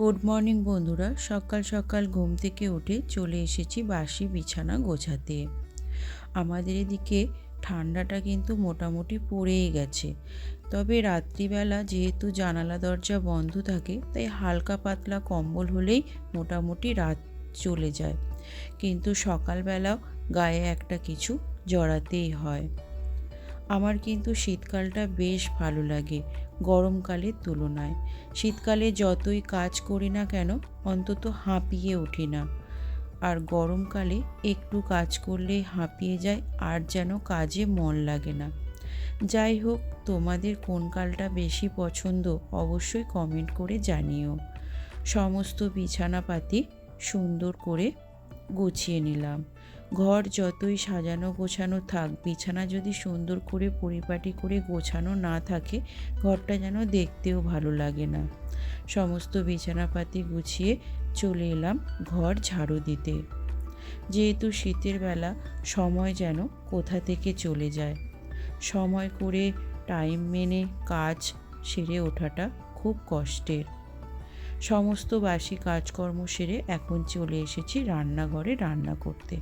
Good morning বন্ধুরা, সকাল সকাল ঘুম থেকে উঠে চলে এসেছি বাসি বিছানা গোছাতে। আমাদের এদিকে ঠান্ডাটা কিন্তু মোটামুটি পড়েই গেছে, তবে রাত্রিবেলা যেহেতু জানালা দরজা বন্ধ থাকে তাই হালকা পাতলা কম্বল হলেই মোটামুটি রাত চলে যায়, কিন্তু সকালবেলাও গায়ে একটা কিছু জড়াতেই হয়। আমার কিন্তু শীতকালটা বেশ ভালো লাগে গরমকালের তুলনায়। শীতকালে যতই কাজ করি না কেন অন্তত হাঁপিয়ে উঠি না, আর গরমকালে একটু কাজ করলেই হাঁপিয়ে যায় আর যেন কাজে মন লাগে না। যাই হোক, তোমাদের কোন কালটা বেশি পছন্দ অবশ্যই কমেন্ট করে জানিও। সমস্ত বিছানাপাতি সুন্দর করে গুছিয়ে নিলাম। ঘর যতই সাজানো গোছানো থাক, বিছানা যদি সুন্দর করে পরিপাটি করে গোছানো না থাকে ঘরটা যেন দেখতেও ভালো লাগে না। সমস্ত বিছানাপাতি গুছিয়ে চলে এলাম ঘর ঝাড়ু দিতে। যেহেতু শীতের বেলা সময় যেন কোথা থেকে চলে যায়, সময় করে টাইম মেনে কাজ সেরে ওঠাটা খুব কষ্টের। সমস্ত বাসি কাজকর্ম সেরে এখন চলে এসেছি রান্নাঘরে রান্না করতে।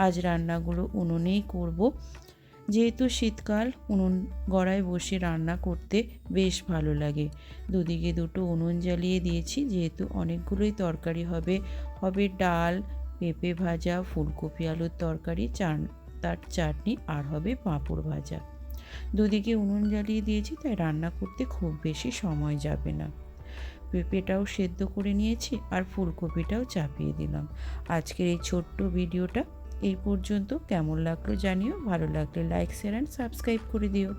আজ রান্নাগুলো উনুনেই করব, যেহেতু শীতকাল উনুন গড়ায় বসে রান্না করতে বেশ ভালো লাগে। দুদিকে দুটো উনুন জ্বালিয়ে দিয়েছি, যেহেতু অনেকগুলোই তরকারি হবে। হবে ডাল, পেঁপে ভাজা, ফুলকপি আলুর তরকারি, তার চাটনি, আর হবে পাঁপড় ভাজা। দুদিকে উনুন জ্বালিয়ে দিয়েছি তাই রান্না করতে খুব বেশি সময় যাবে না। পেঁপেটাও সেদ্ধ করে নিয়েছি আর ফুলকপিটাও চাপিয়ে দিলাম। আজকের এই ছোট্ট ভিডিওটা এই পর্যন্ত। কেমন লাগলো জানিও, ভালো লাগলে লাইক শেয়ার অ্যান্ড সাবস্ক্রাইব করে দিও।